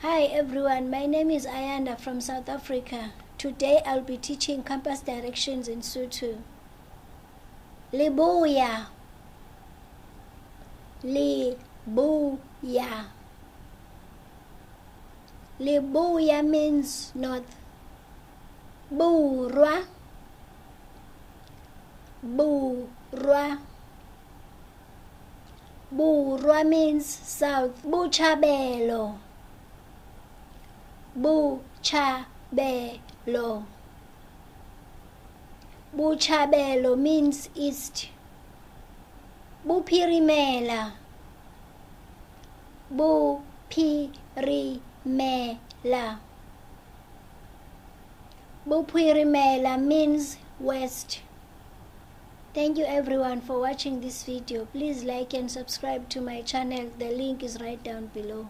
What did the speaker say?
Hi everyone, my name is Ayanda from South Africa. Today I'll be teaching compass directions in Sotho. Libuya. Libuya. Libuya means north. Burwa. Burwa. Burwa means south. Buchabelo. Buchabelo. Buchabelo means east. Buphirimela. Buphirimela. Buphirimela means west. Thank you everyone for watching this video. Please like and subscribe to my channel. The link is right down below.